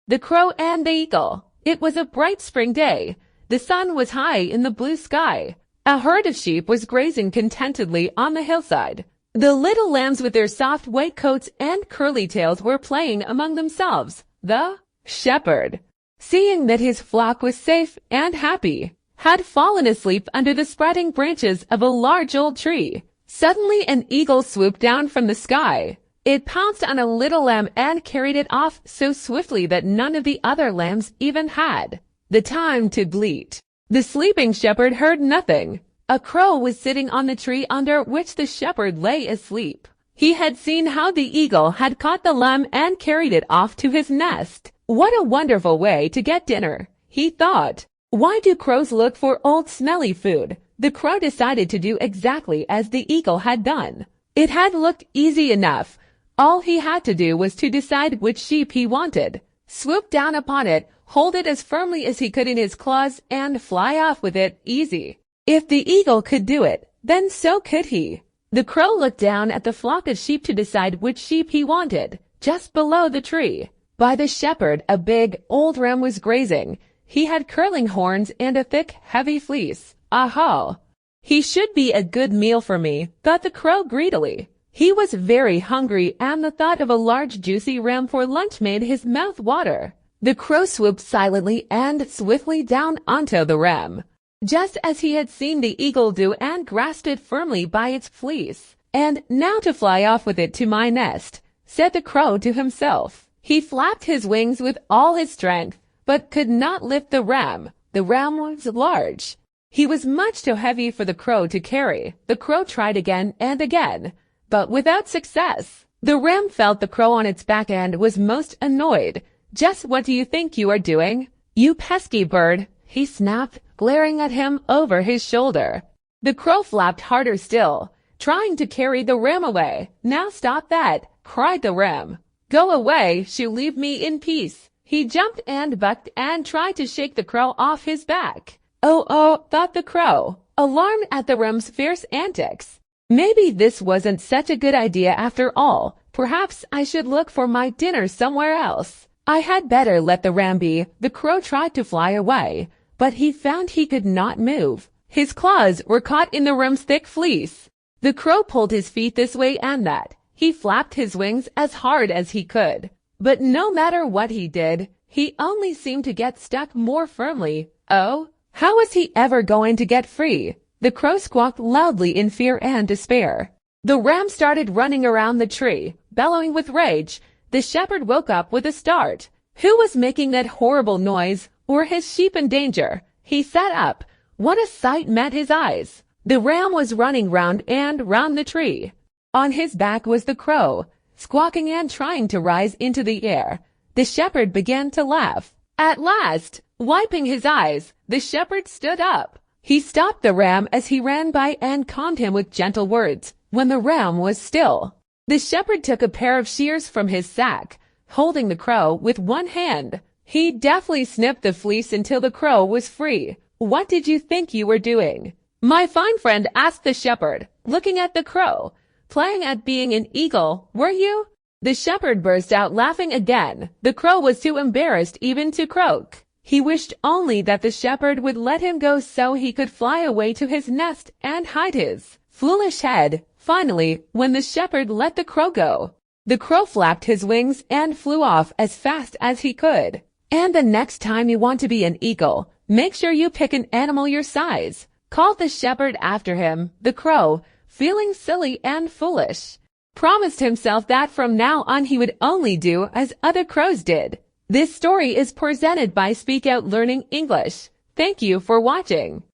The Crow and the Eagle. It was a bright spring day. The sun was high in the blue sky. A herd of sheep was grazing contentedly on the hillside. The little lambs with their soft white coats and curly tails were playing among themselves. The shepherd, seeing that his flock was safe and happy, had fallen asleep under the spreading branches of a large old tree. Suddenly an eagle swooped down from the sky. It pounced on a little lamb and carried it off so swiftly that none of the other lambs even had the time to bleat. The sleeping shepherd heard nothing. A crow was sitting on the tree under which the shepherd lay asleep. He had seen how the eagle had caught the lamb and carried it off to his nest. What a wonderful way to get dinner, he thought. Why do crows look for old smelly food? The crow decided to do exactly as the eagle had done. It had looked easy enough. All he had to do was to decide which sheep he wanted, swoop down upon it, hold it as firmly as he could in his claws, and fly off with it easy. If the eagle could do it, then so could he. The crow looked down at the flock of sheep to decide which sheep he wanted. Just below the tree, by the shepherd, a big, old ram was grazing. He had curling horns and a thick, heavy fleece. Aha! He should be a good meal for me, thought the crow greedily. He was very hungry, and the thought of a large juicy ram for lunch made his mouth water. The crow swooped silently and swiftly down onto the ram, just as he had seen the eagle do, and grasped it firmly by its fleece. And now to fly off with it to my nest, said the crow to himself. He flapped his wings with all his strength, but could not lift the ram. The ram was large. He was much too heavy for the crow to carry. The crow tried again and again, but without success. The ram felt the crow on its back and was most annoyed. Just what do you think you are doing, you pesky bird? He snapped, glaring at him over his shoulder. The crow flapped harder still, trying to carry the ram away. Now stop that, cried the ram. Go away, she'll leave me in peace. He jumped and bucked and tried to shake the crow off his back. Oh, thought the crow, alarmed at the ram's fierce antics. Maybe this wasn't such a good idea after all. Perhaps I should look for my dinner somewhere else. I had better let the ram be. The crow tried to fly away, but he found he could not move. His claws were caught in the ram's thick fleece. The crow pulled his feet this way and that. He flapped his wings as hard as he could. But no matter what he did, he only seemed to get stuck more firmly. Oh, how was he ever going to get free? The crow squawked loudly in fear and despair. The ram started running around the tree, bellowing with rage. The shepherd woke up with a start. Who was making that horrible noise? Were his sheep in danger? He sat up. What a sight met his eyes! The ram was running round and round the tree. On his back was the crow, squawking and trying to rise into the air. The shepherd began to laugh. At last, wiping his eyes, the shepherd stood up. He stopped the ram as he ran by and calmed him with gentle words. When the ram was still, the shepherd took a pair of shears from his sack, holding the crow with one hand. He deftly snipped the fleece until the crow was free. What did you think you were doing, my fine friend? Asked the shepherd, looking at the crow. Playing at being an eagle, were you? The shepherd burst out laughing again. The crow was too embarrassed even to croak. He wished only that the shepherd would let him go so he could fly away to his nest and hide his foolish head. Finally, when the shepherd let the crow go, the crow flapped his wings and flew off as fast as he could. And the next time you want to be an eagle, make sure you pick an animal your size, called the shepherd after him. The crow, feeling silly and foolish, promised himself that from now on he would only do as other crows did. This story is presented by Speak Out Learning English. Thank you for watching.